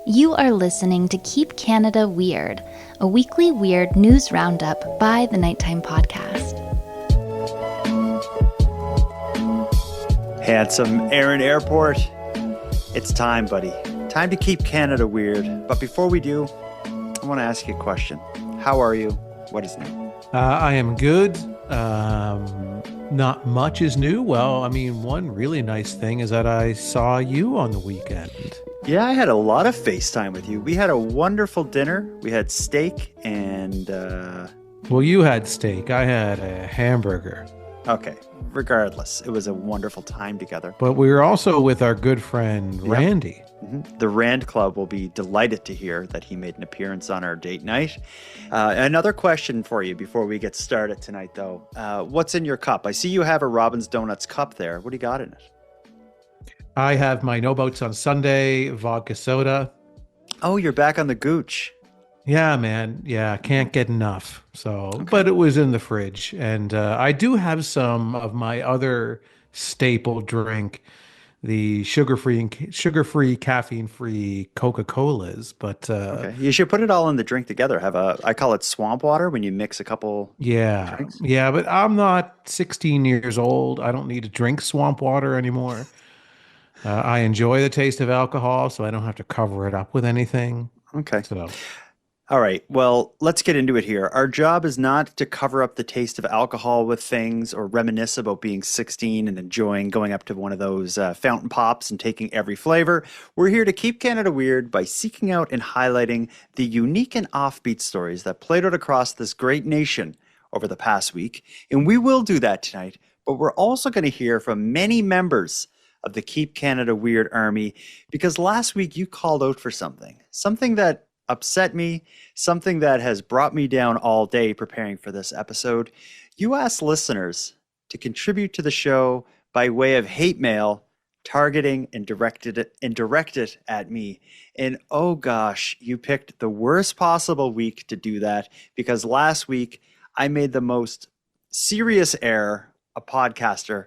You are listening to Keep Canada Weird, a weekly weird news roundup by the Nighttime Podcast. Handsome Aaron Airport. It's time, buddy. Time to keep Canada weird. But before we do, I want to ask you a question. How are you? What is new? I am good. Not much is new. Well, I mean, one really nice thing is that I saw you on the weekend. Yeah, I had a lot of FaceTime with you. We had a wonderful dinner. We had steak and... Well, you had steak. I had a hamburger. Okay, regardless, it was a wonderful time together. But we were also with our good friend, Randy. Mm-hmm. The Rand Club will be delighted to hear that he made an appearance on our date night. Another question for you before we get started tonight, though. What's in your cup? I see you have a Robin's Donuts cup there. What do you got in it? I have my No Boats on Sunday, vodka soda. Oh, you're back on the gooch. Yeah, man. Yeah, can't get enough. So, Okay. But it was in the fridge. And I do have some of my other staple drink, the sugar-free, caffeine-free Coca-Colas. But Okay, you should put it all in the drink together. I call it swamp water when you mix a couple drinks. Yeah, but I'm not 16 years old. I don't need to drink swamp water anymore. I enjoy the taste of alcohol, so I don't have to cover it up with anything. Okay. So, All right. Well, let's get into it here. Our job is not to cover up the taste of alcohol with things or reminisce about being 16 and enjoying going up to one of those fountain pops and taking every flavor. We're here to keep Canada weird by seeking out and highlighting the unique and offbeat stories that played out across this great nation over the past week. And we will do that tonight, but we're also going to hear from many members of the Keep Canada Weird Army, because last week you called out for something that upset me, something that has brought me down all day preparing for this episode. You asked listeners to contribute to the show by way of hate mail, targeting and directed it at me. And oh gosh, you picked the worst possible week to do that, because last week I made the most serious error a podcaster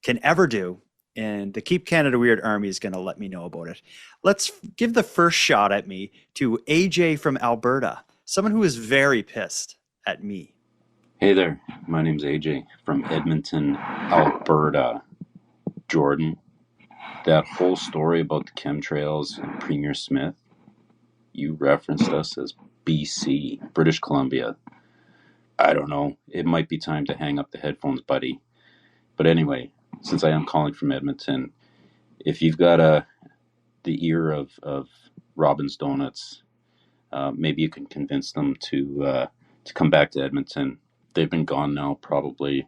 can ever do. And the Keep Canada Weird Army is going to let me know about it. Let's give the first shot at me to AJ from Alberta, someone who is very pissed at me. Hey there, my name's AJ from Edmonton, Alberta. Jordan, that whole story about the chemtrails and Premier Smith, you referenced us as BC, British Columbia. I don't know, it might be time to hang up the headphones, buddy. But anyway, since I am calling from Edmonton, if you've got the ear of Robin's Donuts, maybe you can convince them to come back to Edmonton. They've been gone now probably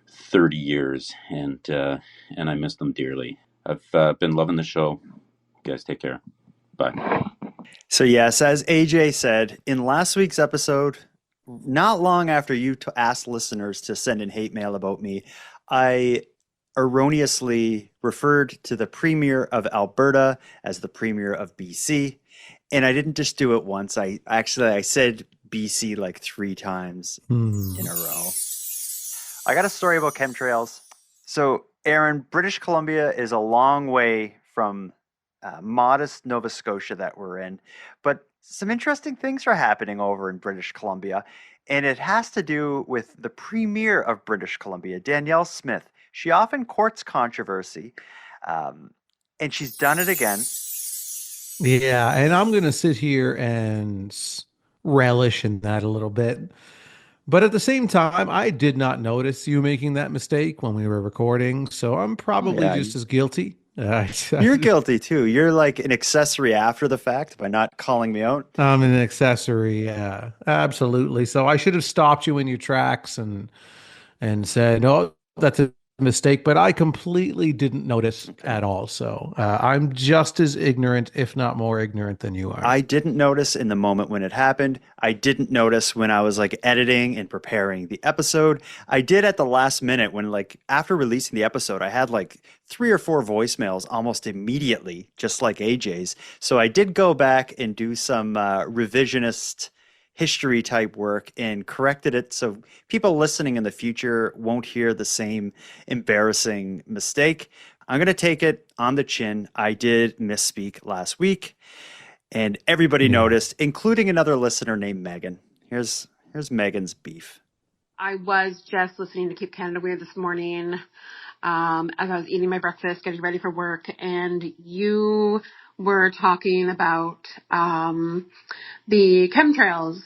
30 years, and I miss them dearly. I've been loving the show. You guys take care. Bye. So yes, as AJ said, in last week's episode, not long after you asked listeners to send in hate mail about me, I erroneously referred to the Premier of Alberta as the Premier of BC. And I didn't just do it once. I said BC like 3 times in a row. I got a story about chemtrails. So, Aaron, British Columbia is a long way from modest Nova Scotia that we're in. But some interesting things are happening over in British Columbia. And it has to do with the Premier of British Columbia, Danielle Smith. She often courts controversy, and she's done it again. yeah, and I'm going to sit here and relish in that a little bit. But at the same time, I did not notice you making that mistake when we were recording, so I'm probably just as guilty. You're guilty too. You're like an accessory after the fact by not calling me out. I'm an accessory, yeah, absolutely. So I should have stopped you in your tracks and said, "No, that's a mistake," but I completely didn't notice at all. So I'm just as ignorant, if not more ignorant than you are. I didn't notice in the moment when it happened. I didn't notice when I was like editing and preparing the episode. I did at the last minute when, like, after releasing the episode, I had like 3 or 4 voicemails almost immediately, just like AJ's. So I did go back and do some revisionist history type work and corrected it so people listening in the future won't hear the same embarrassing mistake. I'm going to take it on the chin. I did misspeak last week, and everybody noticed, including another listener named Megan. Here's Megan's beef. I was just listening to Keep Canada Weird this morning as I was eating my breakfast, getting ready for work, and you were talking about the chemtrails,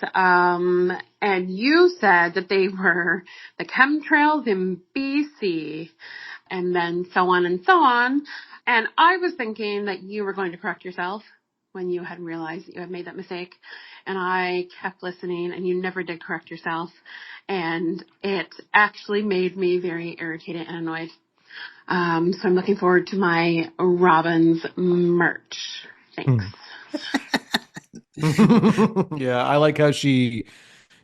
and you said that they were the chemtrails in BC, and then so on and so on. And I was thinking that you were going to correct yourself when you had realized that you had made that mistake. And I kept listening, and you never did correct yourself. And it actually made me very irritated and annoyed. So I'm looking forward to my Robin's merch. Thanks. Yeah, I like how she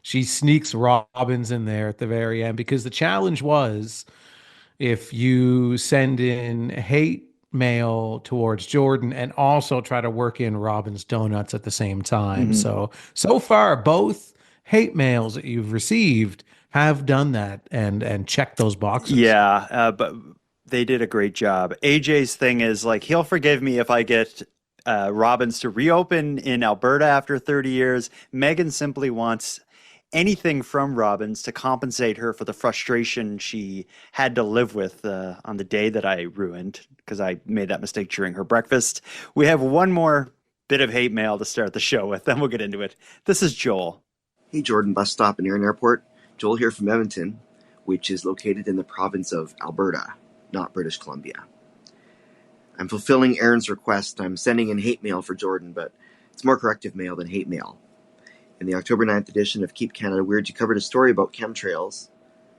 sneaks Robins in there at the very end, because the challenge was, if you send in hate mail towards Jordan and also try to work in Robin's donuts at the same time. Mhm. So far, both hate mails that you've received have done that and checked those boxes. Yeah, but they did a great job. AJ's thing is like, he'll forgive me if I get Robbins to reopen in Alberta after 30 years. Megan simply wants anything from Robbins to compensate her for the frustration she had to live with on the day that I ruined, because I made that mistake during her breakfast. We have one more bit of hate mail to start the show with, then we'll get into it. This is Joel. Hey, Jordan, bus stop and Erin Airport. Joel here from Edmonton, which is located in the province of Alberta, not British Columbia. I'm fulfilling Erin's request. I'm sending in hate mail for Jordan, but it's more corrective mail than hate mail. In the October 9th edition of Keep Canada Weird, you covered a story about chemtrails,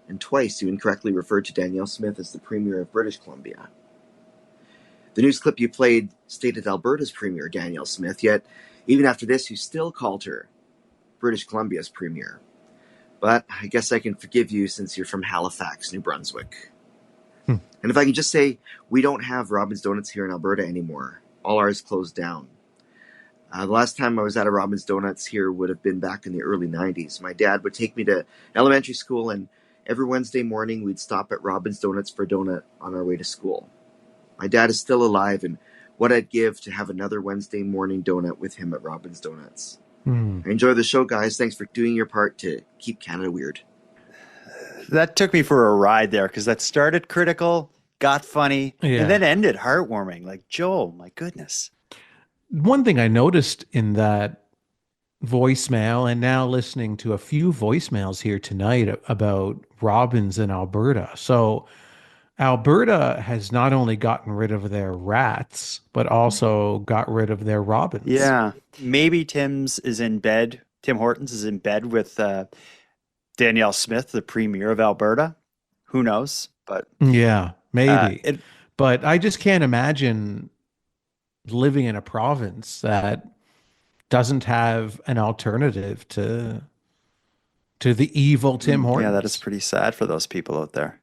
and twice you incorrectly referred to Danielle Smith as the Premier of British Columbia. The news clip you played stated Alberta's Premier, Danielle Smith, yet even after this, you still called her British Columbia's Premier. But I guess I can forgive you since you're from Halifax, New Brunswick. And if I can just say, we don't have Robin's Donuts here in Alberta anymore. All ours closed down. The last time I was at a Robin's Donuts here would have been back in the early 90s. My dad would take me to elementary school, and every Wednesday morning we'd stop at Robin's Donuts for a donut on our way to school. My dad is still alive, and what I'd give to have another Wednesday morning donut with him at Robin's Donuts. I enjoy the show, guys. Thanks for doing your part to keep Canada weird. That took me for a ride there, because that started critical, got funny, and then ended heartwarming. Like, Joel, my goodness. One thing I noticed in that voicemail, and now listening to a few voicemails here tonight about Robins in Alberta. So Alberta has not only gotten rid of their rats, but also got rid of their robins. Yeah. Maybe Tim Hortons is in bed with Danielle Smith, the Premier of Alberta. Who knows? But yeah, maybe. But I just can't imagine living in a province that doesn't have an alternative to the evil Tim Hortons. Yeah, that is pretty sad for those people out there.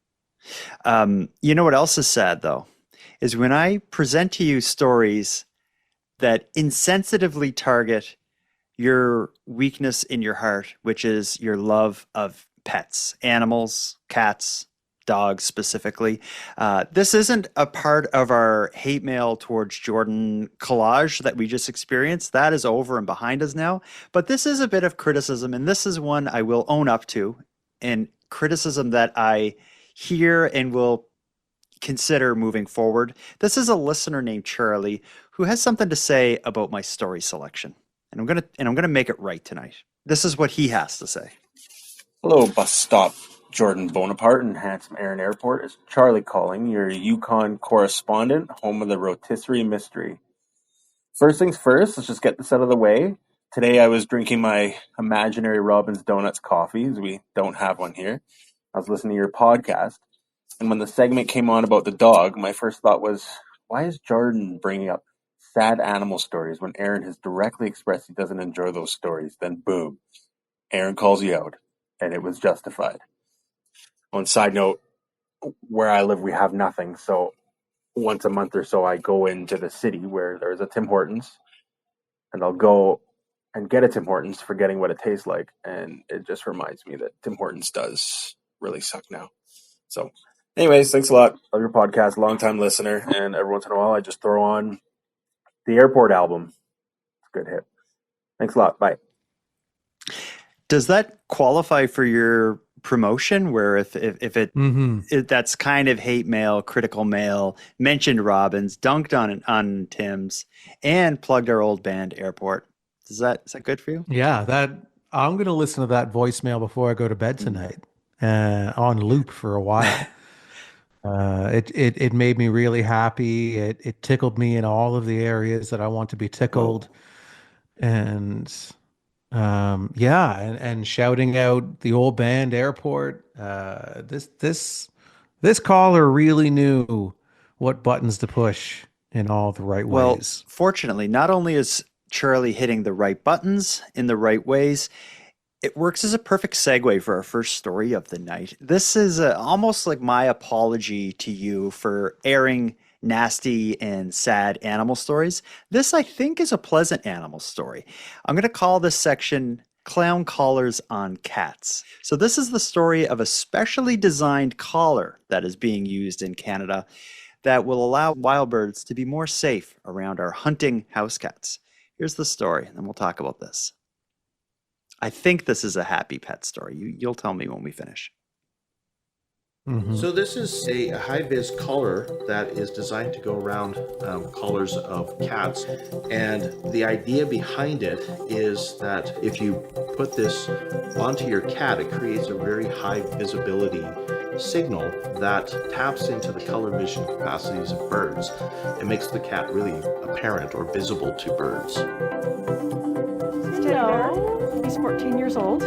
You know what else is sad, though, is when I present to you stories that insensitively target your weakness in your heart, which is your love of pets, animals, cats, dogs specifically. This isn't a part of our hate mail towards Jordan collage that we just experienced. That is over and behind us now. But this is a bit of criticism, and this is one I will own up to, and criticism that I hear and will consider moving forward. This is a listener named Charlie who has something to say about my story selection. And I'm gonna make it right tonight. This is what he has to say. Hello, bus stop Jordan Bonaparte and handsome Erin Airport. It's Charlie calling, your Yukon correspondent, home of the rotisserie mystery. First things first, let's just get this out of the way. Today I was drinking my imaginary Robin's Donuts coffee, as we don't have one here. I was listening to your podcast, and when the segment came on about the dog, my first thought was, why is Jordan bringing up sad animal stories when Erin has directly expressed he doesn't enjoy those stories? Then boom, Erin calls you out, and it was justified. On side note, where I live, we have nothing, so once a month or so I go into the city where there's a Tim Hortons, and I'll go and get a Tim Hortons, forgetting what it tastes like, and it just reminds me that Tim Hortons does really suck now. So Anyways, thanks a lot. Love your podcast, long time listener, and every once in a while I just throw on the Airport album. It's a good hit. Thanks a lot. Bye. Does that qualify for your promotion where if it that's kind of hate mail, critical mail, mentioned Robbins, dunked on Tim's, and plugged our old band Airport? Is that good for you? Yeah, that I'm gonna listen to that voicemail before I go to bed tonight, on loop for a while. It made me really happy. It tickled me in all of the areas that I want to be tickled, and yeah, and shouting out the old band Airport. This caller really knew what buttons to push in all the right Well, ways. fortunately, not only is Charlie hitting the right buttons in the right ways, it works as a perfect segue for our first story of the night. This is almost like my apology to you for airing nasty and sad animal stories. This, I think, is a pleasant animal story. I'm going to call this section Clown Collars on Cats. So, this is the story of a specially designed collar that is being used in Canada that will allow wild birds to be more safe around our hunting house cats. Here's the story, and then we'll talk about this. I think this is a happy pet story. You'll tell me when we finish. So this is a high-vis collar that is designed to go around collars of cats, and the idea behind it is that if you put this onto your cat, it creates a very high visibility signal that taps into the color vision capacities of birds. It makes the cat really apparent or visible to birds. Hello. He's 14 years old.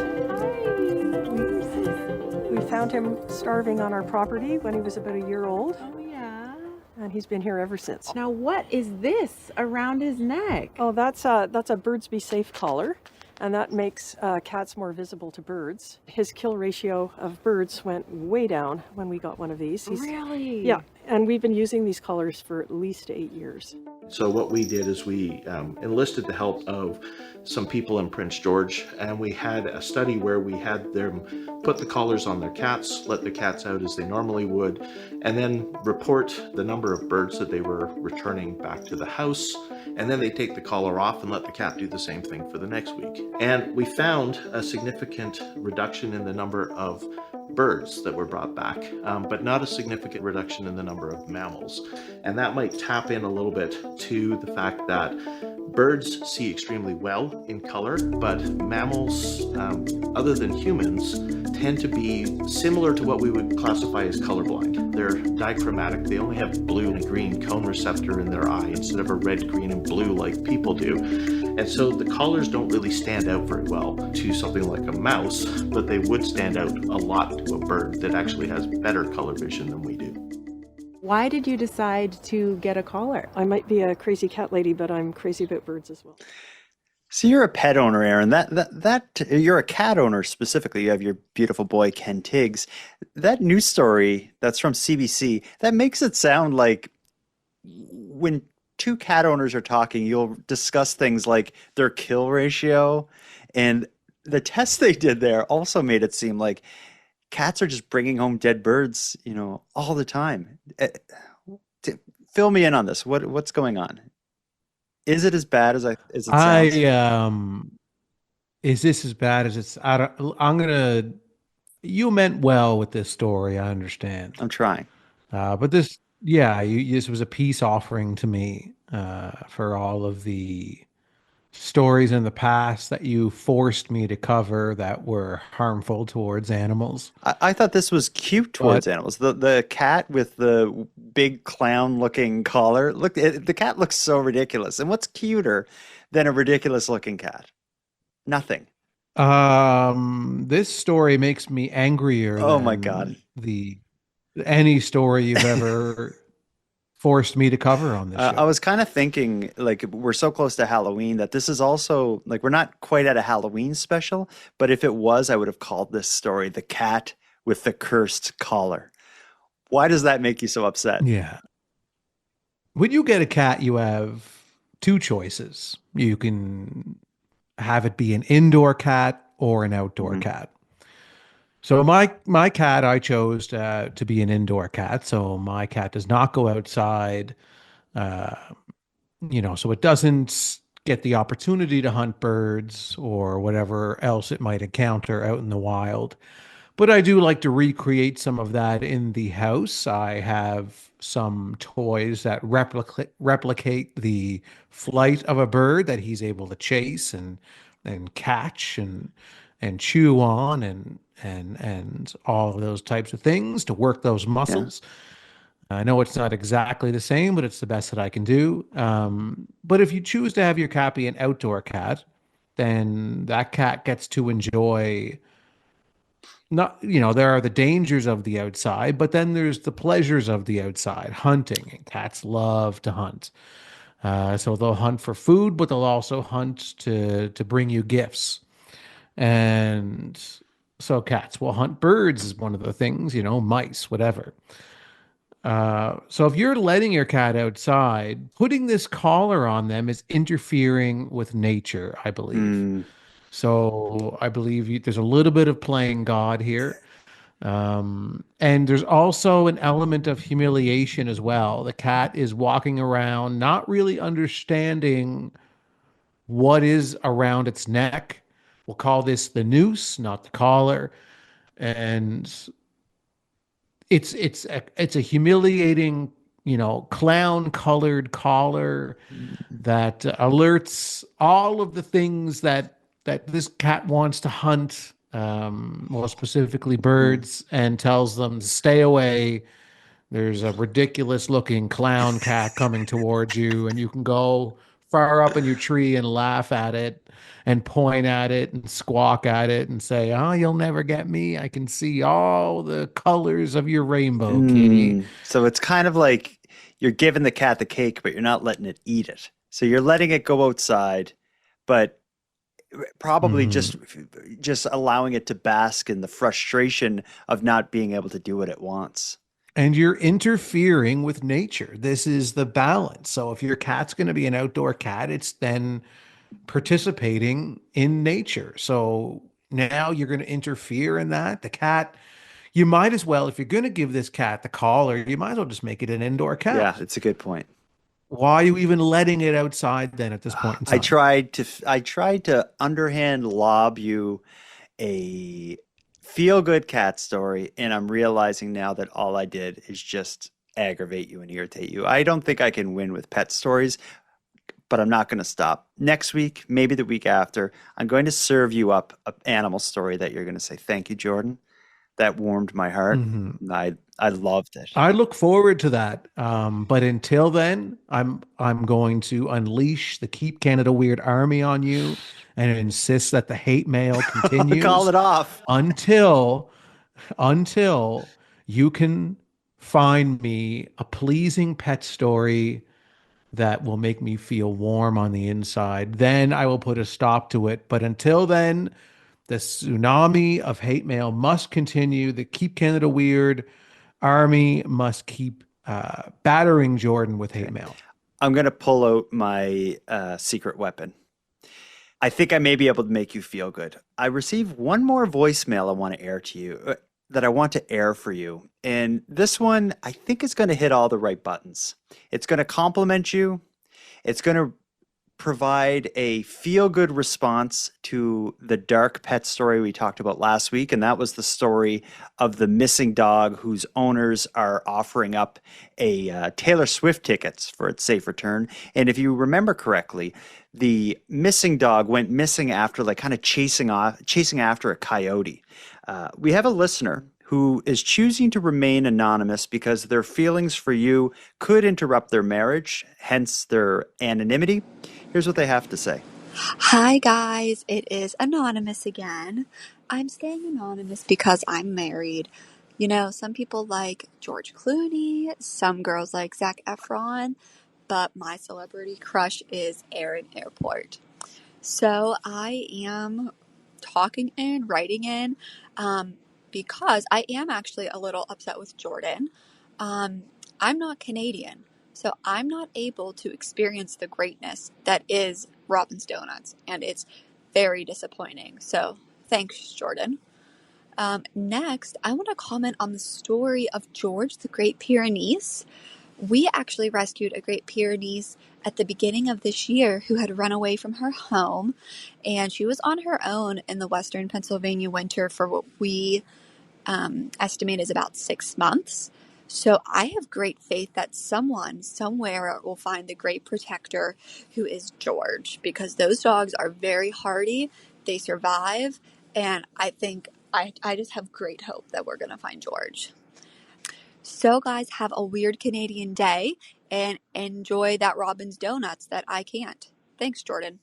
We found him starving on our property when he was about a year old. Oh, yeah. And he's been here ever since. Now, what is this around his neck? Oh, that's a Birds Be Safe collar, and that makes cats more visible to birds. His kill ratio of birds went way down when we got one of these. Really? Yeah, and we've been using these collars for at least 8 years. So what we did is we enlisted the help of some people in Prince George, and we had a study where we had them put the collars on their cats, let the cats out as they normally would, and then report the number of birds that they were returning back to the house, and then they take the collar off and let the cat do the same thing for the next week. And we found a significant reduction in the number of birds that were brought back, but not a significant reduction in the number of mammals. And that might tap in a little bit to the fact that birds see extremely well in color, but mammals, other than humans, tend to be similar to what we would classify as colorblind. They're dichromatic. They only have blue and green cone receptor in their eye instead of a red, green, and blue like people do. And so the collars don't really stand out very well to something like a mouse, but they would stand out a lot to a bird that actually has better color vision than we do. Why did you decide to get a collar? I might be a crazy cat lady, but I'm crazy about birds as well. So you're a pet owner, Aaron. That you're a cat owner specifically. You have your beautiful boy Ken Tiggs. That news story that's from CBC, that makes it sound like when two cat owners are talking, you'll discuss things like their kill ratio, and the test they did there also made it seem like cats are just bringing home dead birds, all the time. Fill me in on this. What's going on? Is it as bad as it sounds? Is this as bad as it's? I'm gonna. You meant well with this story. I understand. I'm trying. But this, yeah, this was a peace offering to me for all of the stories in the past that you forced me to cover that were harmful towards animals. I thought this was cute towards animals. The cat with the big clown looking collar. Look, the cat looks so ridiculous. And what's cuter than a ridiculous looking cat? Nothing. This story makes me angrier Oh than my God. any story you've ever forced me to cover on this show. I was kind of thinking, like, we're so close to Halloween that this is also, like, we're not quite at a Halloween special, but if it was, I would have called this story The Cat with the Cursed Collar. Why does that make you so upset? Yeah. When you get a cat, you have two choices. You can have it be an indoor cat or an outdoor cat. So my cat, I chose to be an indoor cat. So my cat does not go outside. Uh, so it doesn't get the opportunity to hunt birds or whatever else it might encounter out in the wild. But I do like to recreate some of that in the house. I have some toys that replicate the flight of a bird that he's able to chase and catch and chew on and all of those types of things to work those Yeah. muscles. I know it's not exactly the same, but it's the best that I can do. But if you choose to have your cat be an outdoor cat, then that cat gets to enjoy not, there are the dangers of the outside, but then there's the pleasures of the outside, hunting. And cats love to hunt. So they'll hunt for food, but they'll also hunt to bring you gifts. And so cats will hunt birds is one of the things, mice, whatever. So if you're letting your cat outside, putting this collar on them is interfering with nature, I believe. Mm, So I believe there's a little bit of playing God here. And there's also an element of humiliation as well. The cat is walking around, not really understanding what is around its neck. We'll call this the noose, not the collar. And it's a humiliating, clown colored collar that alerts all of the things that this cat wants to hunt, more specifically mm. birds, and tells them to stay away. There's a ridiculous looking clown cat coming towards you, and you can go far up in your tree and laugh at it and point at it and squawk at it and say, "Oh, you'll never get me. I can see all the colors of your rainbow, kitty." So it's kind of like you're giving the cat the cake, but you're not letting it eat it. So you're letting it go outside, but probably Mhm. just allowing it to bask in the frustration of not being able to do what it wants. And you're interfering with nature. This is the balance. So if your cat's going to be an outdoor cat, it's then participating in nature. So now you're going to interfere in that. The cat, you might as well, if you're going to give this cat the collar, you might as well just make it an indoor Yeah, cat. it's a good point. Why are you even letting it outside then at this point in time? I tried to underhand lob you a feel good cat story, and I'm realizing now that all I did is just aggravate you and irritate you. I don't think I can win with pet stories, but I'm not going to stop. Next week, maybe the week after, I'm going to serve you up an animal story that you're going to say, "Thank you, Jordan. That warmed my heart. Mhm. I loved it." I look forward to that. But until then, I'm going to unleash the Keep Canada Weird Army on you and insist that the hate mail Call continues it off. until until you can find me a pleasing pet story that will make me feel warm on the inside. Then I will put a stop to it. But until then, the tsunami of hate mail must continue. The Keep Canada Weird Army must keep battering Jordan with hate Okay. mail. I'm going to pull out my secret weapon. I think I may be able to make you feel good. I received one more voicemail I want to air to you, that I want to air for you. And this one, I think is going to hit all the right buttons. It's going to compliment you. It's going to provide a feel good response to the dark pet story we talked about last week. And that was the story of the missing dog whose owners are offering up a Taylor Swift tickets for its safe return. And if you remember correctly, the missing dog went missing after kind of chasing after a coyote. We have a listener who is choosing to remain anonymous because their feelings for you could interrupt their marriage, hence their anonymity. Here's what they have to say. Hi guys, it is Anonymous again. I'm staying anonymous because I'm married. Some people like George Clooney, some girls like Zac Efron, but my celebrity crush is Aaron Airport. So I am talking and writing in because I am actually a little upset with Jordan. Um, I'm not Canadian, so I'm not able to experience the greatness that is Robin's Donuts, and it's very disappointing. So thanks, Jordan. Next, I want to comment on the story of George, the Great Pyrenees. We actually rescued a Great Pyrenees at the beginning of this year who had run away from her home, and she was on her own in the western Pennsylvania winter for what we estimate is about 6 months. So I have great faith that someone somewhere will find the great protector who is George, because those dogs are very hardy, they survive, and I think I just have great hope that we're going to find George. So guys, have a weird Canadian day and enjoy that Robin's Donuts that I can't. Thanks, Jordan.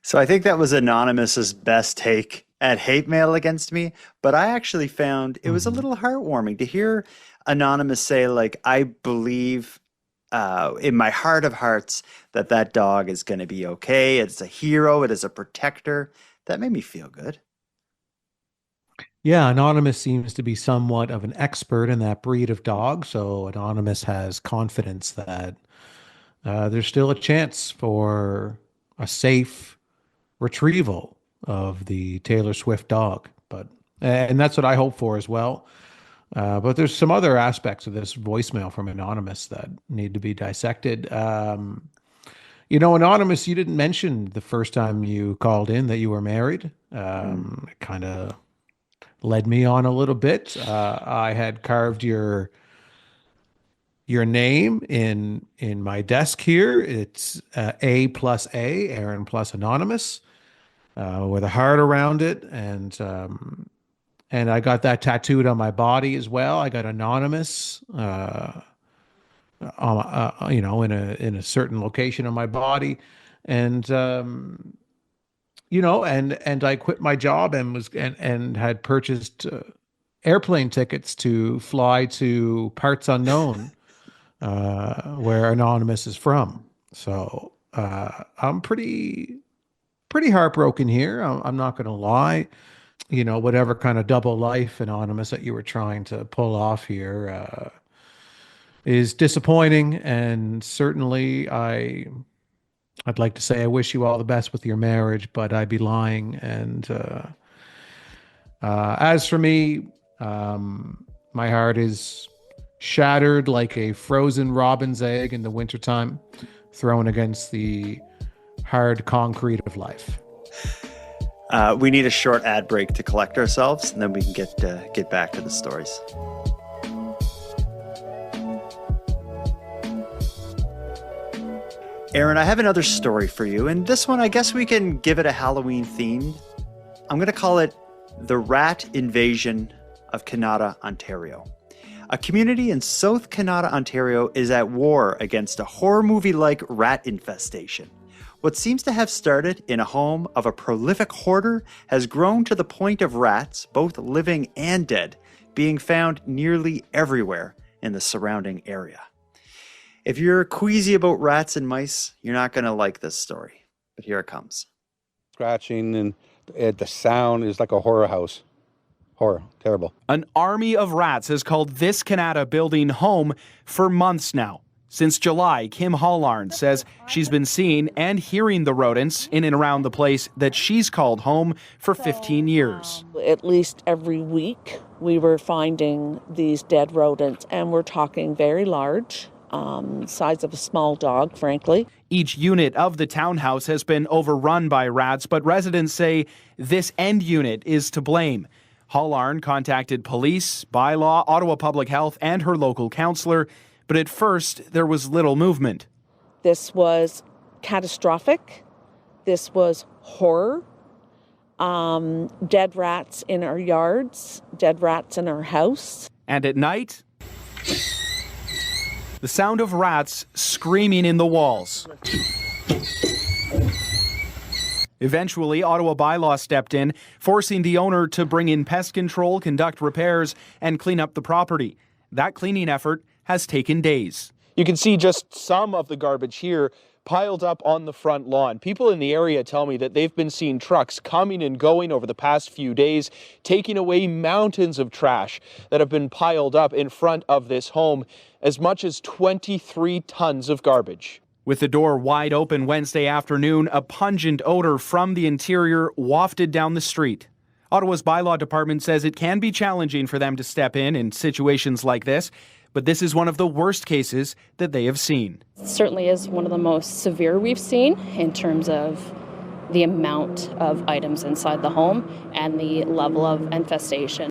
So I think that was Anonymous's best take at hate mail against me, but I actually found it was a little heartwarming to hear Anonymous say, like, I believe in my heart of hearts that that dog is going to be okay. It's a hero. It is a protector. That made me feel good. Yeah, Anonymous seems to be somewhat of an expert in that breed of dog, so Anonymous has confidence that there's still a chance for a safe retrieval of the Taylor Swift dog. And that's what I hope for as well. But there's some other aspects of this voicemail from Anonymous that need to be dissected. Anonymous, you didn't mention the first time you called in that you were married. It kind of led me on a little bit. I had carved your name in my desk here. It's A plus A, Aaron plus Anonymous, with a heart around it, and I got that tattooed on my body as well. I got Anonymous, in a certain location on my body, and I quit my job and had purchased airplane tickets to fly to parts unknown, where Anonymous is from. So I'm pretty heartbroken here. I'm not going to lie. Whatever kind of double life, Anonymous, that you were trying to pull off here is disappointing, and certainly I'd like to say I wish you all the best with your marriage, but I'd be lying. And as for me, my heart is shattered like a frozen robin's egg in the wintertime, thrown against the hard concrete of life. We need a short ad break to collect ourselves, and then we can get back to the stories. Aaron, I have another story for you, and this one, I guess we can give it a Halloween theme. I'm going to call it The Rat Invasion of Kanata, Ontario. A community in South Kanata, Ontario is at war against a horror movie-like rat infestation. What seems to have started in a home of a prolific hoarder has grown to the point of rats, both living and dead, being found nearly everywhere in the surrounding area. If you're queasy about rats and mice, you're not going to like this story, but here it comes. Scratching, and the sound is like a horror house. Horror, terrible. An army of rats has called this Kanata building home for months now. Since July, Kim Hollarn says she's been seeing and hearing the rodents in and around the place that she's called home for 15 years. At least every week, we were finding these dead rodents, and we're talking very large. Size of a small dog, frankly. Each unit of the townhouse has been overrun by rats, but residents say this end unit is to blame. Hollarn contacted police, bylaw, Ottawa Public Health, and her local councillor, but at first there was little movement. This was catastrophic. This was horror. Dead rats in our yards, dead rats in our house. And at night, the sound of rats screaming in the walls. Eventually, Ottawa bylaw stepped in, forcing the owner to bring in pest control, conduct repairs, and clean up the property. That cleaning effort has taken days. You can see just some of the garbage here piled up on the front lawn. People in the area tell me that they've been seeing trucks coming and going over the past few days, taking away mountains of trash that have been piled up in front of this home, as much as 23 tons of garbage. With the door wide open Wednesday afternoon, a pungent odor from the interior wafted down the street. Ottawa's bylaw department says it can be challenging for them to step in situations like this, but this is one of the worst cases that they have seen. It certainly is one of the most severe we've seen in terms of the amount of items inside the home and the level of infestation.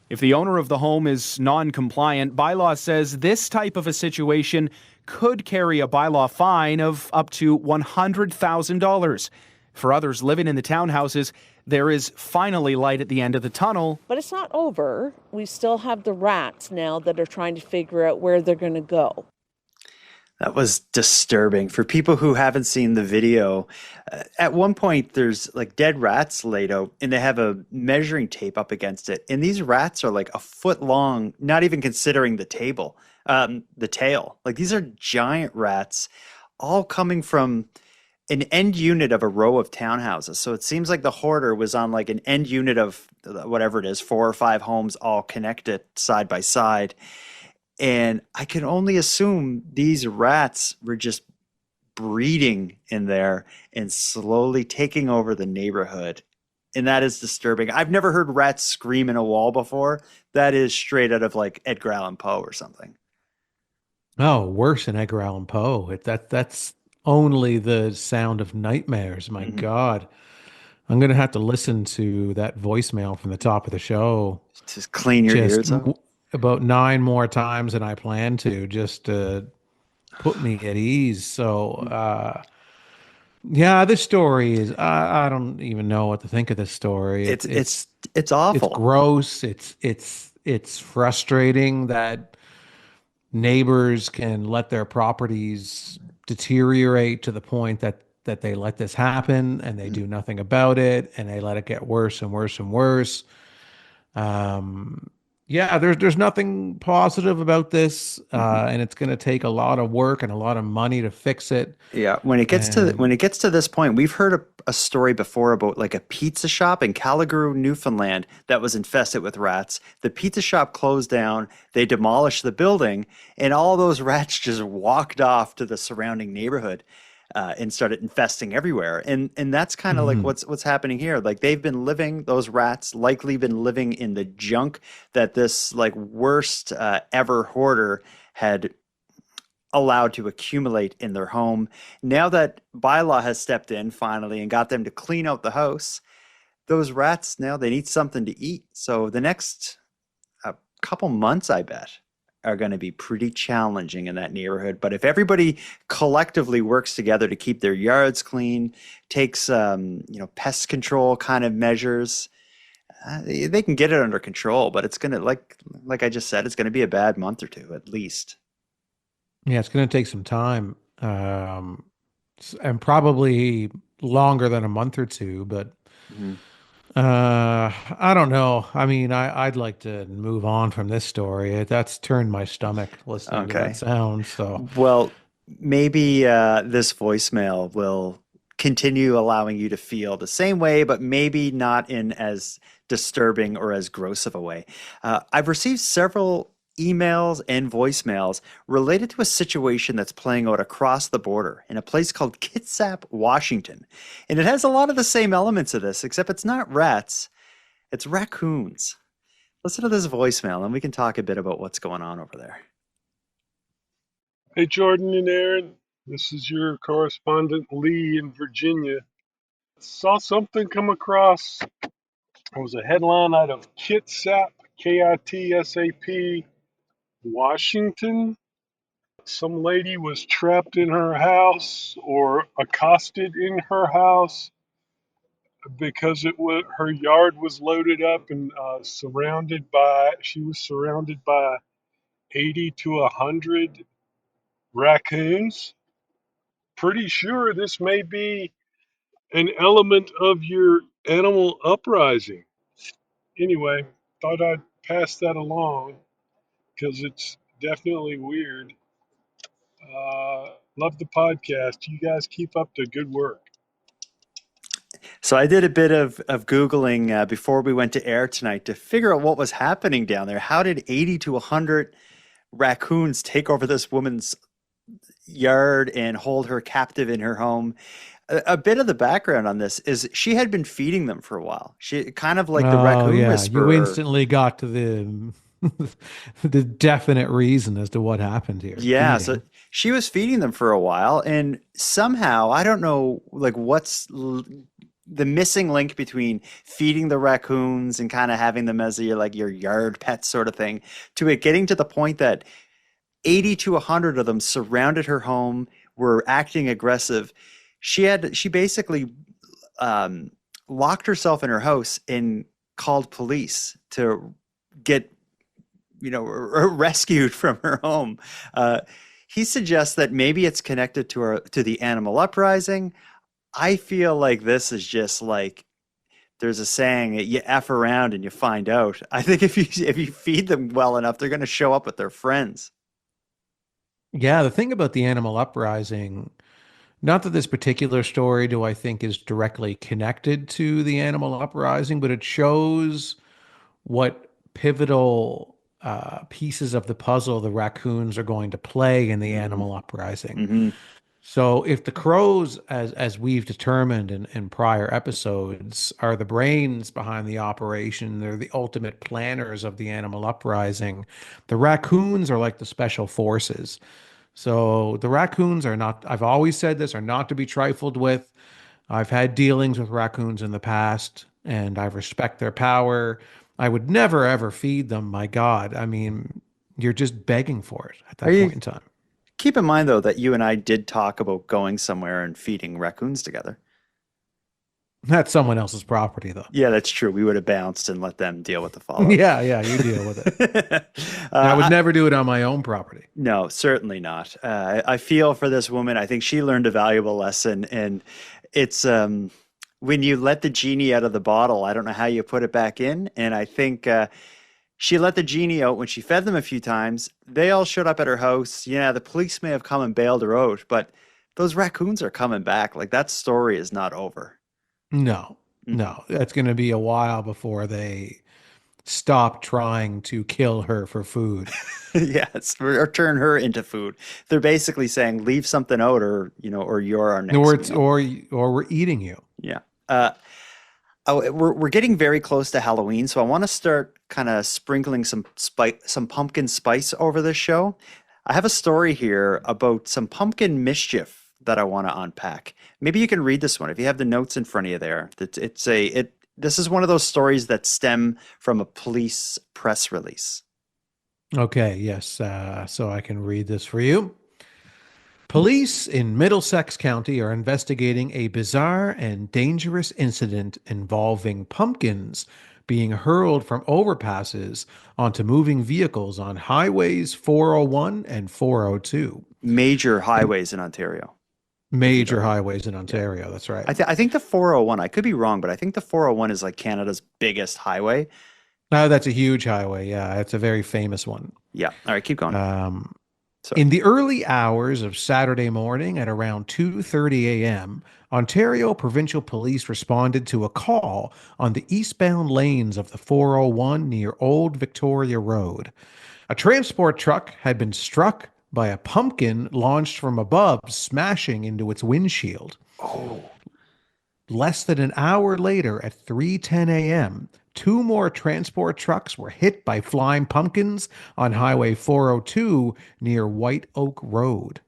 If the owner of the home is non-compliant, bylaw says this type of a situation could carry a bylaw fine of up to $100,000. For others living in the townhouses, there is finally light at the end of the tunnel. But it's not over. We still have the rats now that are trying to figure out where they're going to go. That was disturbing. For people who haven't seen the video, at one point there's like dead rats laid out and they have a measuring tape up against it. And these rats are like a foot long, not even considering the tail. Like these are giant rats all coming from an end unit of a row of townhouses. So it seems like the hoarder was on like an end unit of whatever it is, 4 or 5 homes all connected side by side. And I can only assume these rats were just breeding in there and slowly taking over the neighborhood. And that is disturbing. I've never heard rats scream in a wall before. That is straight out of like Edgar Allan Poe or something. Oh, worse than Edgar Allan Poe. That's only the sound of nightmares. My God. I'm going to have to listen to that voicemail from the top of the show. Just clean your ears up. About 9 more times than I plan to, just to put me at ease. So, yeah, this story is, I don't even know what to think of this story. It's awful. It's gross. It's frustrating that neighbors can let their properties deteriorate to the point that they let this happen and they do nothing about it and they let it get worse and worse and worse. Yeah, there's nothing positive about this, and it's going to take a lot of work and a lot of money to fix it. Yeah, when it gets to this point, we've heard a story before about like a pizza shop in Calgary, Newfoundland, that was infested with rats. The pizza shop closed down. They demolished the building, and all those rats just walked off to the surrounding neighborhood. And started infesting everywhere. And that's kind of like what's happening here. Like those rats likely been living in the junk that this like worst ever hoarder had allowed to accumulate in their home. Now that bylaw has stepped in finally and got them to clean out the house, those rats now they need something to eat. So the next couple months, I bet, are going to be pretty challenging in that neighborhood. But if everybody collectively works together to keep their yards clean, takes pest control kind of measures, they can get it under control. But it's going to, like I just said, it's going to be a bad month or two at least. Yeah, it's going to take some time, and probably longer than a month or two. But I don't know. I mean, I'd like to move on from this story. That's turned my stomach listening to that sound. So, well, maybe this voicemail will continue allowing you to feel the same way, but maybe not in as disturbing or as gross of a way. I've received several emails and voicemails related to a situation that's playing out across the border in a place called Kitsap, Washington. And it has a lot of the same elements of this, except it's not rats, it's raccoons. Listen to this voicemail and we can talk a bit about what's going on over there. Hey, Jordan and Aaron. This is your correspondent, Lee, in Virginia. Saw something come across. It was a headline out of Kitsap, Kitsap, Washington. Some lady was trapped in her house or accosted in her house because her yard was loaded up and she was surrounded by 80 to 100 raccoons. Pretty sure this may be an element of your animal uprising. Anyway, thought I'd pass that along because it's definitely weird. Love the podcast. You guys keep up the good work. So I did a bit of Googling before we went to air tonight to figure out what was happening down there. How did 80 to 100 raccoons take over this woman's yard and hold her captive in her home? a bit of the background on this is she had been feeding them for a while. She kind of like the Oh raccoon yeah, you whisperer. instantly got to the the definite reason as to what happened here. Yeah, so Feeding. she was feeding them for a while, and somehow I don't know, like the missing link between feeding the raccoons and kind of having them as your yard pet sort of thing, to it getting to the point that 80 to 100 of them surrounded her home, were acting aggressive. She basically um, locked herself in her house and called police to get rescued from her home. Uh, he suggests that maybe it's connected to the animal uprising. I feel like this is just like there's a saying, you F around and you find out. I think if you feed them well enough, they're going to show up with their friends. Yeah, the thing about the animal uprising, not that this particular story do I think is directly connected to the animal uprising, but it shows what pivotal pieces of the puzzle the raccoons are going to play in the animal uprising. Mm-hmm. So if the crows, as we've determined in prior episodes, are the brains behind the operation, they're the ultimate planners of the animal uprising, the raccoons are like the special forces. So the raccoons are not, I've always said this, are not to be trifled with. I've had dealings with raccoons in the past, and I respect their power. I would never ever feed them, my God. I mean, you're just begging for it at Are that you point in time. Keep in mind though that you and I did talk about going somewhere and feeding raccoons together. That's someone else's property, though. Yeah, that's true. We would have bounced and let them deal with the fallout. Yeah, yeah, you deal with it. I would uh, never do it on my own property. No, certainly not. I feel for this woman. I think she learned a valuable lesson, and it's when you let the genie out of the bottle, I don't know how you put it back in. And I think she let the genie out when she fed them a few times. They all showed up at her house. Yeah, the police may have come and bailed her out, but those raccoons are coming back. Like that story is not over. No, Mm-mm. no, that's going to be a while before they stop trying to kill her for food. Yes, or turn her into food. They're basically saying leave something out, or you're our Or next it's meal. or we're eating you. Yeah. We're getting very close to Halloween, so I want to start kind of sprinkling some pumpkin spice over this show. I have a story here about some pumpkin mischief that I want to unpack. Maybe you can read this one if you have the notes in front of you there. This is one of those stories that stem from a police press release. Okay, yes. So I can read this for you. Police in Middlesex County are investigating a bizarre and dangerous incident involving pumpkins being hurled from overpasses onto moving vehicles on highways 401 and 402. Major highways in Ontario, if you know Major them. highways in Yeah. Ontario, that's right. I think the 401, I could be wrong, but I think the 401 is like Canada's biggest highway. That's a huge highway. Yeah, it's a very famous one. Yeah. All right, keep going. Sorry. In the early hours of Saturday morning at around 2:30 a.m., Ontario Provincial Police responded to a call on the eastbound lanes of the 401 near Old Victoria Road. A transport truck had been struck by a pumpkin launched from above, smashing into its windshield. Oh. Less than an hour later, at 3:10 a.m., two more transport trucks were hit by flying pumpkins on Highway 402 near White Oak Road.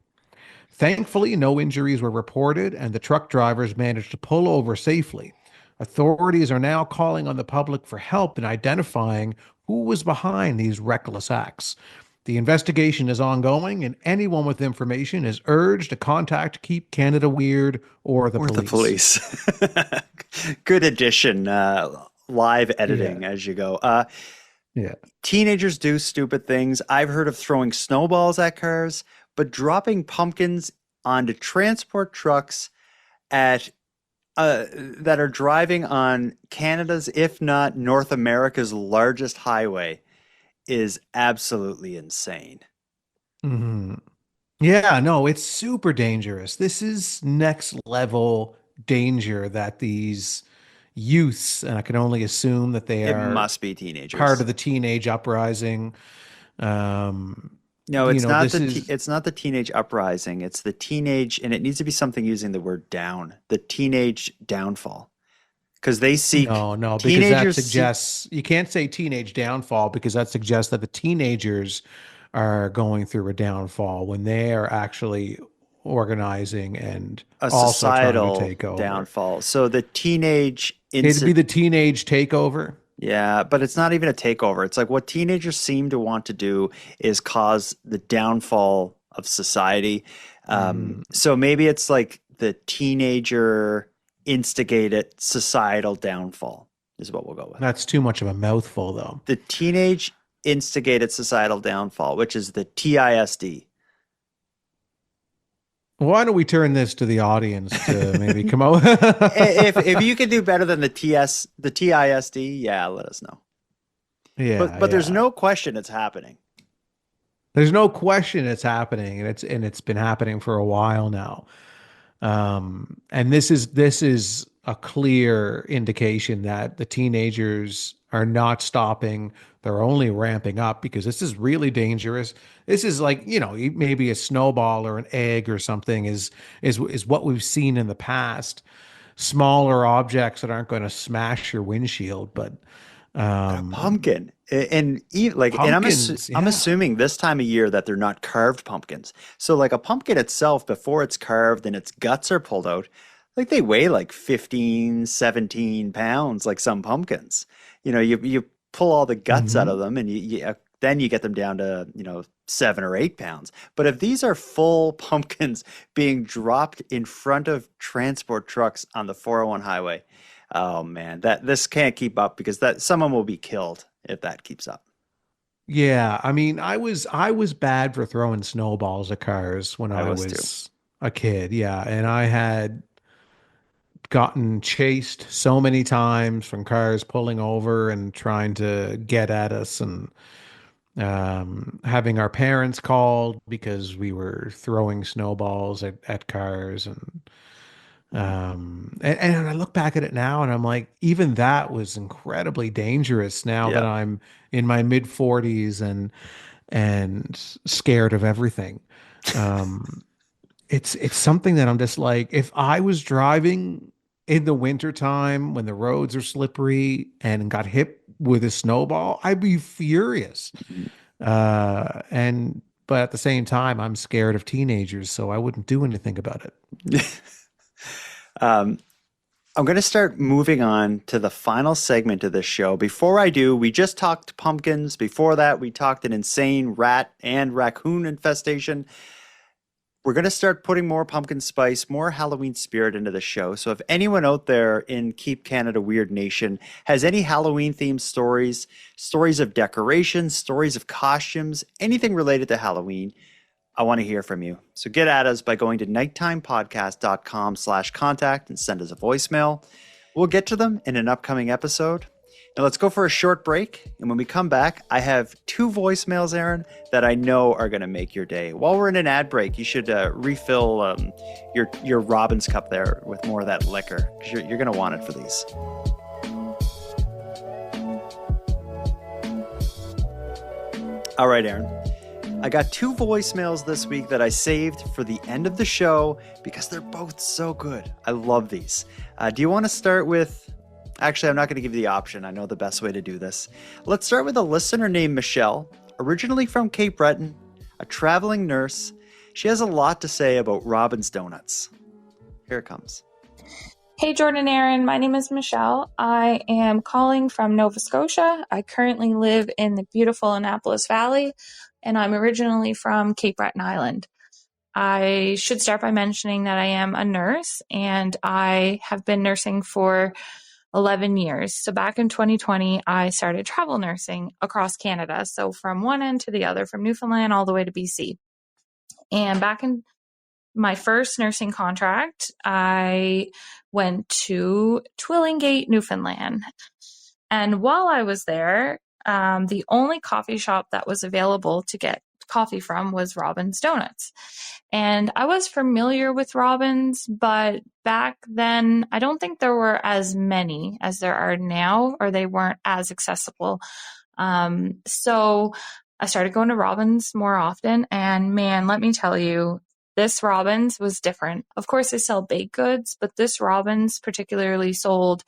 Thankfully, no injuries were reported, and the truck drivers managed to pull over safely. Authorities are now calling on the public for help in identifying who was behind these reckless acts. The investigation is ongoing, and anyone with information is urged to contact Keep Canada Weird or the Or the police. police. Good addition. Live editing Yeah. as you go. Yeah. Teenagers do stupid things. I've heard of throwing snowballs at cars, but dropping pumpkins onto transport trucks at that are driving on Canada's, if not North America's largest highway is absolutely insane. Hmm. Yeah, no, it's super dangerous. This is next level danger that these youths, and I can only assume that they It are must be part teenagers. of the teenage uprising. Um, No, You it's know, not this is it's not the teenage uprising. It's the teenage, and it needs to be something using the word down. The teenage downfall, because they seek no, because that teenagers seek. suggests you can't say teenage downfall because that suggests that the teenagers are going through a downfall when they are actually organizing and A also trying to societal take over. downfall. So the teenage It'd be incident, the teenage takeover. yeah, but it's not even a takeover. It's like what teenagers seem to want to do is cause the downfall of society. Mm, So maybe it's like the teenager instigated societal downfall is what we'll go with. that's too much of a mouthful, though. The teenage instigated societal downfall, which is the TISD. Why don't we turn this to the audience to maybe come out? if you can do better than the TISD, yeah, let us know. Yeah, But there's yeah. no question it's happening. There's no question it's happening, and it's been happening for a while now. And this is a clear indication that the teenagers are not stopping. They're only ramping up because this is really dangerous. This is like, maybe a snowball or an egg or something is what we've seen in the past. Smaller objects that aren't going to smash your windshield, but But a pumpkin, and pumpkins, I'm yeah. assuming this time of year that they're not carved pumpkins. So like a pumpkin itself, before it's carved and its guts are pulled out, like they weigh like 15, 17 pounds, like some pumpkins. You pull all the guts out Hmm. of them, and then you get them down to 7 or 8 pounds. But if these are full pumpkins being dropped in front of transport trucks on the 401 highway. Oh man, that this can't keep up because that someone will be killed if that keeps up. Yeah, I mean, I was bad for throwing snowballs at cars when I I was too. was a kid. Yeah, and I had gotten chased so many times from cars pulling over and trying to get at us, and having our parents called because we were throwing snowballs at cars, and I look back at it now and I'm like, even that was incredibly dangerous now that Yeah. I'm in my mid 40s and scared of everything. Um, it's something that I'm just like, if I was driving in the wintertime when the roads are slippery and got hit with a snowball, I'd be furious. But at the same time, I'm scared of teenagers, so I wouldn't do anything about it. Um, I'm going to start moving on to the final segment of this show. Before I do, we just talked pumpkins. Before that, we talked an insane rat and raccoon infestation. We're going to start putting more pumpkin spice, more Halloween spirit into the show. So if anyone out there in Keep Canada Weird Nation has any Halloween themed stories, stories of decorations, stories of costumes, anything related to Halloween, I want to hear from you. So get at us by going to nighttimepodcast.com/contact and send us a voicemail. We'll get to them in an upcoming episode. Now let's go for a short break. And when we come back, I have 2 voicemails, Aaron, that I know are going to make your day. While we're in an ad break, you should refill your Robbins cup there with more of that liquor because you're going to want it for these. All right, Aaron. I got 2 voicemails this week that I saved for the end of the show because they're both so good. I love these. Do you want to start with... Actually, I'm not going to give you the option. I know the best way to do this. Let's start with a listener named Michelle, originally from Cape Breton, a traveling nurse. She has a lot to say about Robin's Donuts. Here it comes. Hey, Jordan and Aaron. My name is Michelle. I am calling from Nova Scotia. I currently live in the beautiful Annapolis Valley, and I'm originally from Cape Breton Island. I should start by mentioning that I am a nurse, and I have been nursing for 11 years. So back in 2020, I started travel nursing across Canada. So from one end to the other, from Newfoundland all the way to BC. And back in my first nursing contract, I went to Twillingate, Newfoundland. And while I was there, the only coffee shop that was available to get coffee from was Robin's Donuts. And I was familiar with Robin's, but back then, I don't think there were as many as there are now, or they weren't as accessible. So I started going to Robin's more often, and man, let me tell you, this Robin's was different. Of course, they sell baked goods, but this Robin's particularly sold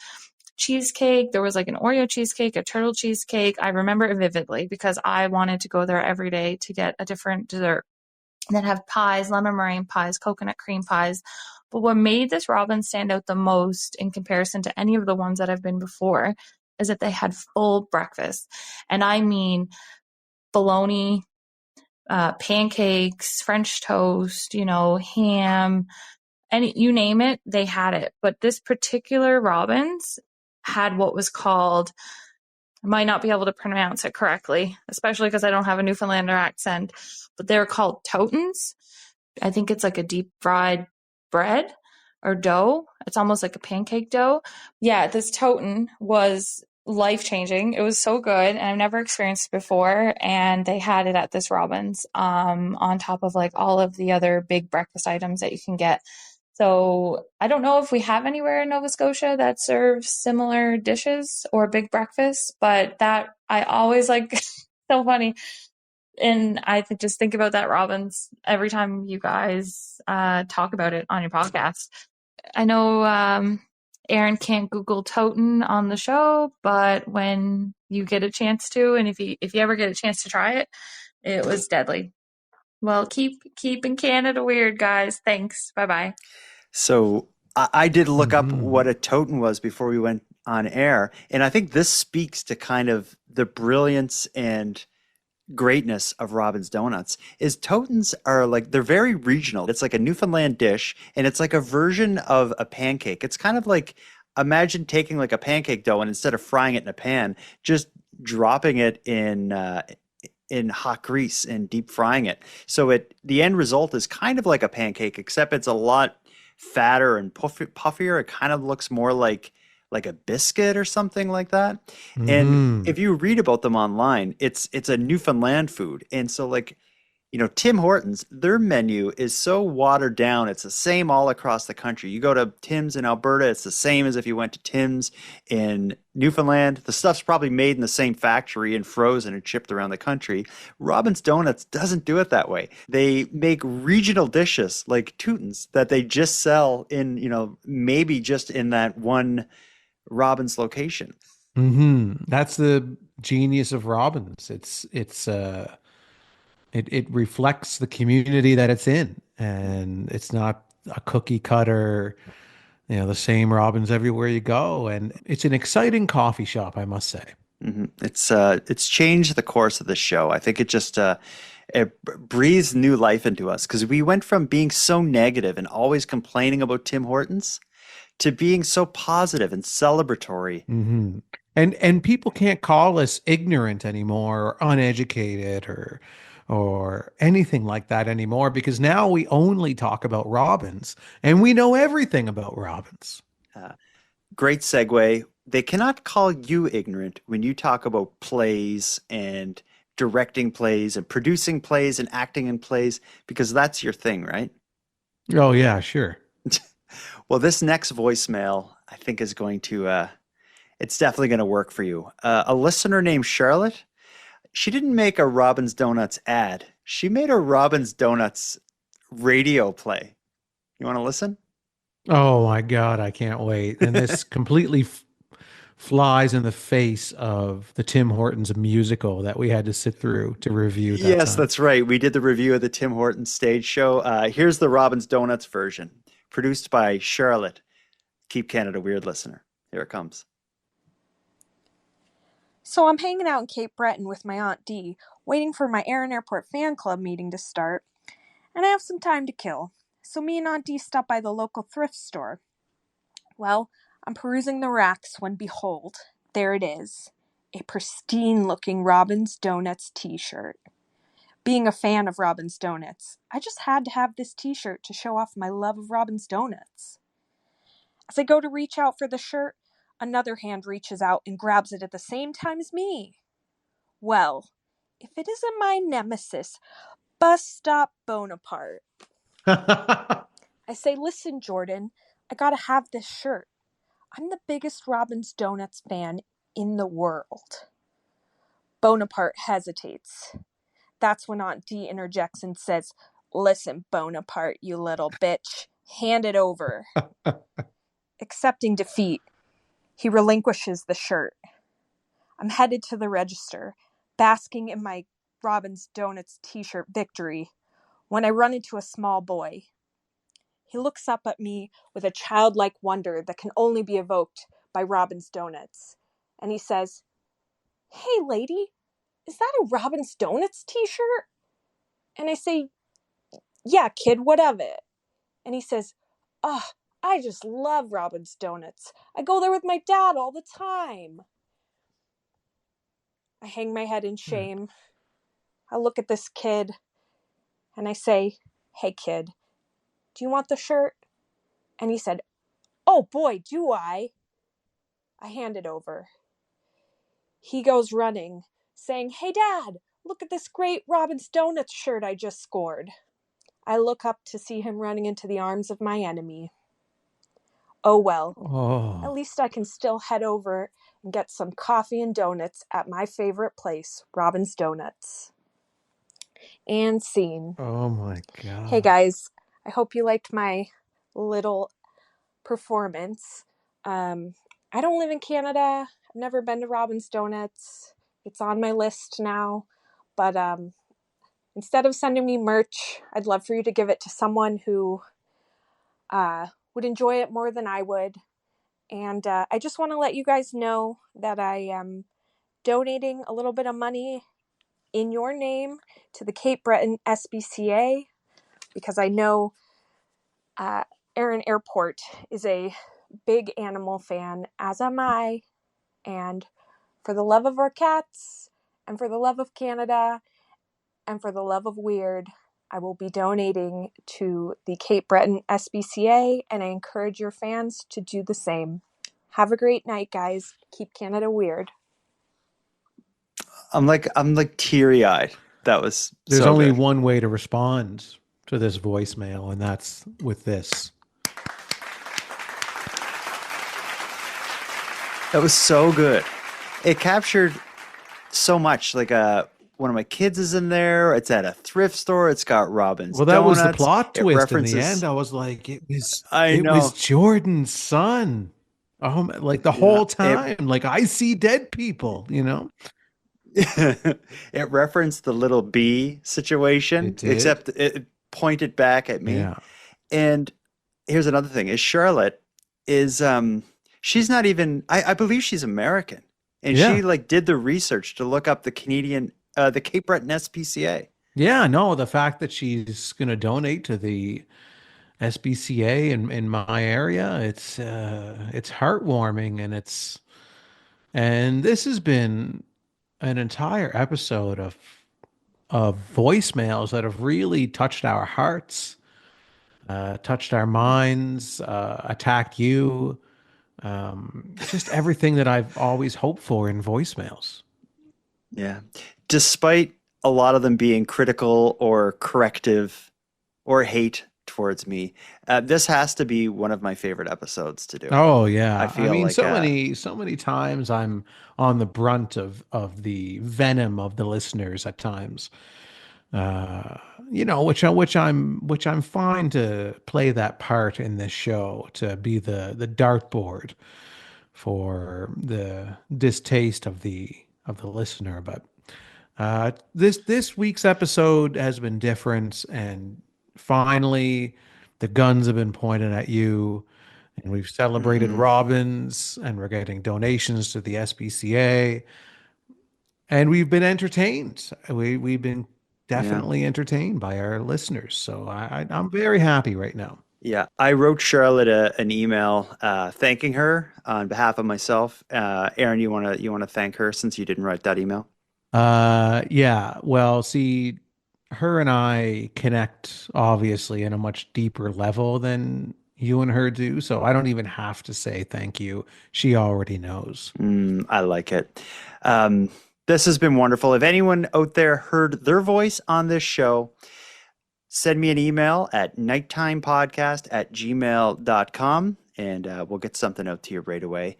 cheesecake. There was like an Oreo cheesecake, a turtle cheesecake. I remember it vividly because I wanted to go there every day to get a different dessert. And then have pies, lemon meringue pies, coconut cream pies. But what made this Robin's stand out the most in comparison to any of the ones that I've been before is that they had full breakfast. And I mean bologna, pancakes, French toast, ham, you name it, they had it. But this particular Robin's had what was called, I might not be able to pronounce it correctly, especially because I don't have a Newfoundlander accent, but they're called totens. I think it's like a deep fried bread or dough. It's almost like a pancake dough. Yeah, this toten was life-changing. It was so good, and I've never experienced it before, and they had it at this Robin's on top of like all of the other big breakfast items that you can get. So I don't know if we have anywhere in Nova Scotia that serves similar dishes or big breakfast, but that I always like, so funny. And I just think about that Robin's every time you guys talk about it on your podcast. I know Aaron can't Google toten on the show, but when you get a chance to, and if you ever get a chance to try it, it was deadly. Well, keeping Canada weird, guys. Thanks. Bye-bye. So I did look up what a toten was before we went on air, and I think this speaks to kind of the brilliance and greatness of Robin's Donuts. Is totens are like, they're very regional. It's like a Newfoundland dish, and it's like a version of a pancake. It's kind of like, imagine taking like a pancake dough and instead of frying it in a pan, just dropping it in hot grease and deep frying it. So the end result is kind of like a pancake, except it's a lot fatter and puffier. It kind of looks more like a biscuit or something like that. And if you read about them online, it's a Newfoundland food. And so like, Tim Hortons, their menu is so watered down. It's the same all across the country. You go to Tim's in Alberta, it's the same as if you went to Tim's in Newfoundland. The stuff's probably made in the same factory and frozen and shipped around the country. Robin's Donuts doesn't do it that way. They make regional dishes like Tootens that they just sell in, maybe just in that one Robin's location. That's the genius of Robin's. It reflects the community that it's in, and it's not a cookie cutter, the same Robin's everywhere you go. And it's an exciting coffee shop, I must say. It's changed the course of the show. I think it just it breathes new life into us, because we went from being so negative and always complaining about Tim Hortons to being so positive and celebratory. And people can't call us ignorant anymore, or uneducated, or anything like that anymore, because now we only talk about Robins, and we know everything about Robins. Great segue. They cannot call you ignorant when you talk about plays and directing plays and producing plays and acting in plays, because that's your thing, right? Oh yeah, sure. Well, this next voicemail, I think, is going to, it's definitely going to work for you. A listener named Charlotte, she didn't make a Robin's Donuts ad. She made a Robin's Donuts radio play. You want to listen? Oh my God, I can't wait. And this completely flies in the face of the Tim Hortons musical that we had to sit through to review that Yes, time. that's right. We did the review of the Tim Hortons stage show. Here's the Robin's Donuts version, produced by Charlotte. Keep Canada Weird listener. Here it comes. So I'm hanging out in Cape Breton with my Aunt Dee, waiting for my Aaron Airport fan club meeting to start, and I have some time to kill. So me and Aunt Dee stop by the local thrift store. Well, I'm perusing the racks when behold, there it is, a pristine-looking Robin's Donuts t-shirt. Being a fan of Robin's Donuts, I just had to have this t-shirt to show off my love of Robin's Donuts. As I go to reach out for the shirt, another hand reaches out and grabs it at the same time as me. Well, if it isn't my nemesis, Bus Stop Bonaparte. I say, listen, Jordan, I gotta have this shirt. I'm the biggest Robin's Donuts fan in the world. Bonaparte hesitates. That's when Aunt D interjects and says, "Listen, Bonaparte, you little bitch, hand it over." Accepting defeat, he relinquishes the shirt. I'm headed to the register, basking in my Robin's Donuts t-shirt victory, when I run into a small boy. He looks up at me with a childlike wonder that can only be evoked by Robin's Donuts. And he says, "Hey, lady, is that a Robin's Donuts t-shirt?" And I say, "Yeah, kid, what of it?" And he says, "Oh, I just love Robin's Donuts. I go there with my dad all the time." I hang my head in shame. I look at this kid and I say, "Hey, kid, do you want the shirt?" And he said, "Oh boy, do I." I hand it over. He goes running, saying, "Hey, Dad, look at this great Robin's Donuts shirt I just scored." I look up to see him running into the arms of my enemy. Oh well, at least I can still head over and get some coffee and donuts at my favorite place, Robin's Donuts. And scene. Oh my God. Hey guys, I hope you liked my little performance. I don't live in Canada. I've never been to Robin's Donuts. It's on my list now. But instead of sending me merch, I'd love for you to give it to someone who would enjoy it more than I would. And I just want to let you guys know that I am donating a little bit of money in your name to the Cape Breton SPCA, because I know Aaron Airport is a big animal fan, as am I. And for the love of our cats, and for the love of Canada, and for the love of weird, I will be donating to the Cape Breton SPCA, and I encourage your fans to do the same. Have a great night, guys. Keep Canada weird. I'm like teary-eyed. That was There's so only good. one way to respond to this voicemail, and that's with this. That was so good. It captured so much. Like one of my kids is in there. It's at a thrift store. It's got Robin's Well, that was the Donuts. plot It twist in the references. end. I was like, it I was know. Jordan's son. Oh, like the Yeah. whole time. Like, I see dead people, you know? It referenced the little bee situation, It did. except it pointed back at me. Yeah. And here's another thing: is Charlotte is she's not even. I believe she's American, and Yeah. she like did the research to look up the Canadian, the Cape Breton SPCA. Yeah, no, the fact that she's going to donate to the SBCA in my area, it's heartwarming, and this has been an entire episode of voicemails that have really touched our hearts, touched our minds, attacked you, just everything that I've always hoped for in voicemails. Yeah, despite a lot of them being critical or corrective or hate towards me, this has to be one of my favorite episodes to do. Oh yeah. I I feel mean, like so many times I'm on the brunt of the venom of the listeners at times. Uh, which I'm fine to play that part in this show, to be the dartboard for the distaste of the listener. But this week's episode has been different, and finally the guns have been pointed at you, and we've celebrated Robins, and we're getting donations to the SPCA, and we've been entertained. We've been definitely entertained by our listeners. So I'm very happy right now. Yeah, I wrote Charlotte an email thanking her on behalf of myself. Aaron, you wanna thank her since you didn't write that email? Yeah. Well, see, her and I connect obviously in a much deeper level than you and her do. So I don't even have to say thank you. She already knows. I like it. This has been wonderful. If anyone out there heard their voice on this show, send me an email at nighttimepodcast@gmail.com, and we'll get something out to you right away.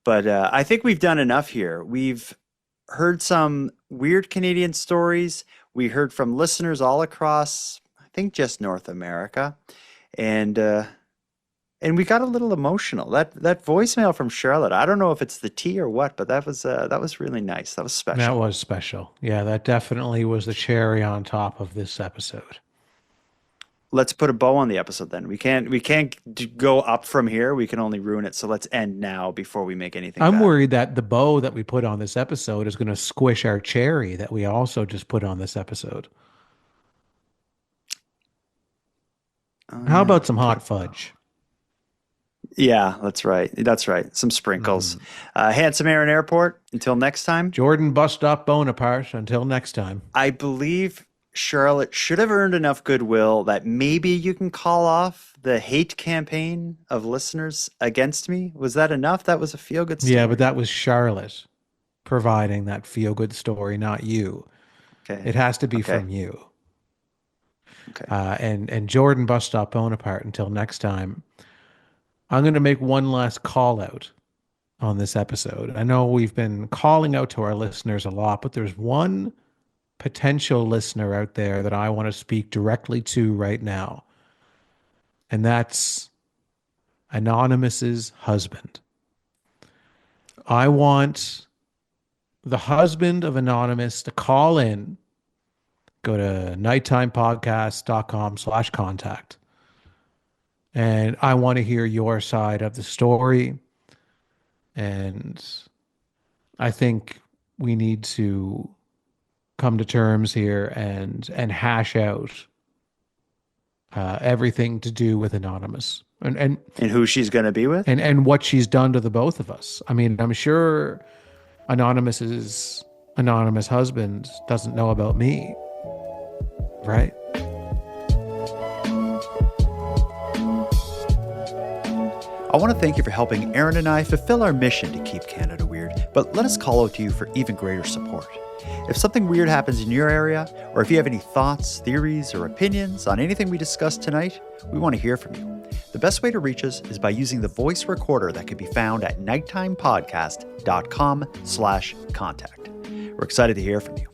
But I think we've done enough here. We've heard some weird Canadian stories. We heard from listeners all across, I think, just North America, and we got a little emotional. That voicemail from Charlotte. I don't know if it's the tea or what, but that was really nice. That was special. That was special. Yeah, that definitely was the cherry on top of this episode. Let's put a bow on the episode then. We can't go up from here. We can only ruin it. So let's end now before we make anything I'm bad. worried that the bow that we put on this episode is going to squish our cherry that we also just put on this episode. How about some hot fudge? Yeah, that's right. That's right. Some sprinkles. Handsome Aaron Airport. Until next time. Jordan Bus Stop Bonaparte. Until next time. I believe Charlotte should have earned enough goodwill that maybe you can call off the hate campaign of listeners against me. Was that enough? That was a feel-good story. Yeah, but that was Charlotte providing that feel-good story, not you. Okay. It has to be from you. Okay. And Jordan Bus Stop Bonaparte, until next time, I'm going to make one last call out on this episode. I know we've been calling out to our listeners a lot, but there's one potential listener out there that I want to speak directly to right now. And that's Anonymous's husband. I want the husband of Anonymous to call in, go to nighttimepodcast.com/contact. And I want to hear your side of the story. And I think we need to come to terms here and hash out everything to do with Anonymous and who she's going to be with and what she's done to the both of us. I mean, I'm sure Anonymous's anonymous husband doesn't know about me, right? I want to thank you for helping Aaron and I fulfill our mission to keep Canada weird, but let us call out to you for even greater support. If something weird happens in your area, or if you have any thoughts, theories, or opinions on anything we discussed tonight, we want to hear from you. The best way to reach us is by using the voice recorder that can be found at nighttimepodcast.com/contact. We're excited to hear from you.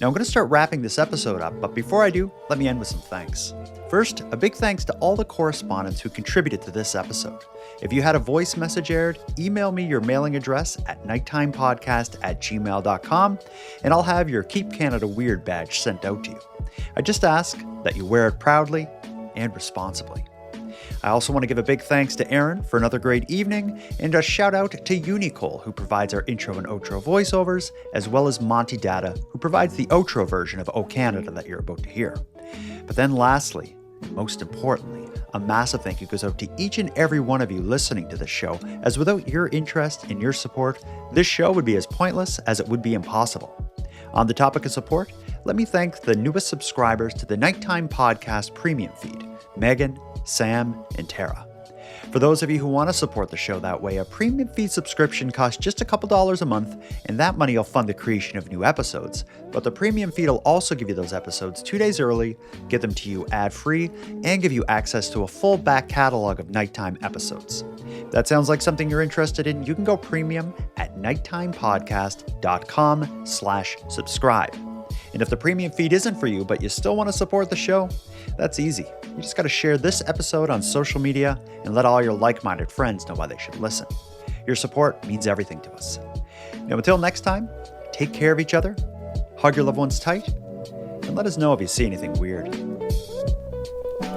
Now I'm going to start wrapping this episode up, but before I do, let me end with some thanks. First, a big thanks to all the correspondents who contributed to this episode. If you had a voice message aired, email me your mailing address at nighttimepodcast@gmail.com, and I'll have your Keep Canada Weird badge sent out to you. I just ask that you wear it proudly and responsibly. I also want to give a big thanks to Aaron for another great evening, and a shout out to Unicole, who provides our intro and outro voiceovers, as well as Monty Data, who provides the outro version of O Canada that you're about to hear. But then lastly, and most importantly, a massive thank you goes out to each and every one of you listening to this show, as without your interest and your support, this show would be as pointless as it would be impossible. On the topic of support, let me thank the newest subscribers to the Nighttime Podcast Premium feed, Megan, Sam, and Tara. For those of you who want to support the show that way, a premium feed subscription costs just a couple dollars a month, and that money will fund the creation of new episodes. But the premium feed will also give you those episodes 2 days early, get them to you ad-free, and give you access to a full back catalog of nighttime episodes. If that sounds like something you're interested in, you can go premium at nighttimepodcast.com/subscribe. And if the premium feed isn't for you, but you still want to support the show, that's easy. You just got to share this episode on social media and let all your like-minded friends know why they should listen. Your support means everything to us. Now, until next time, take care of each other, hug your loved ones tight, and let us know if you see anything weird.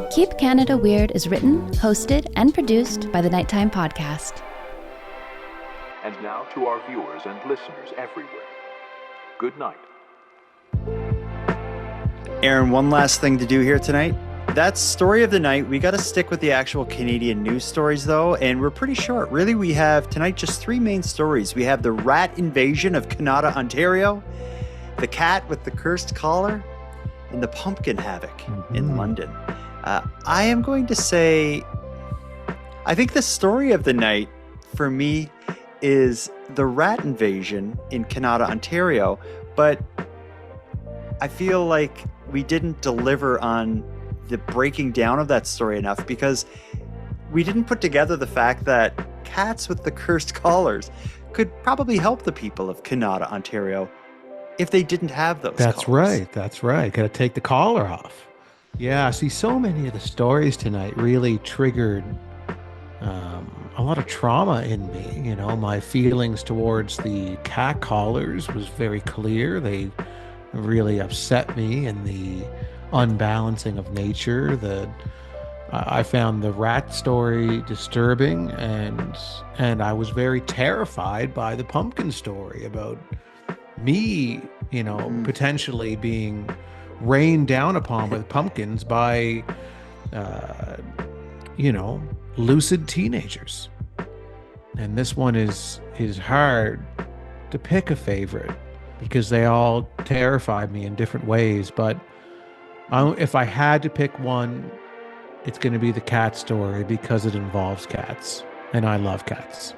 Keep Canada Weird is written, hosted, and produced by the Nighttime Podcast. And now to our viewers and listeners everywhere. Good night. Aaron, one last thing to do here tonight. That's story of the night. We got to stick with the actual Canadian news stories, though, and we're pretty short. Really, we have tonight just 3 main stories. We have the rat invasion of Kanata, Ontario, the cat with the cursed collar, and the pumpkin havoc in London. I am going to say, I think the story of the night for me is the rat invasion in Kanata, Ontario, but I feel like we didn't deliver on the breaking down of that story enough, because we didn't put together the fact that cats with the cursed collars could probably help the people of Kanata, Ontario if they didn't have those That's collars. right. That's right. Got to take the collar off. Yeah. See, so many of the stories tonight really triggered a lot of trauma in me. You know, my feelings towards the cat collars was very clear. They really upset me, and the unbalancing of nature. I found the rat story disturbing, and I was very terrified by the pumpkin story about me, potentially being rained down upon with pumpkins by, lucid teenagers. And this one is hard to pick a favorite because they all terrified me in different ways. But if I had to pick one, it's going to be the cat story because it involves cats, and I love cats.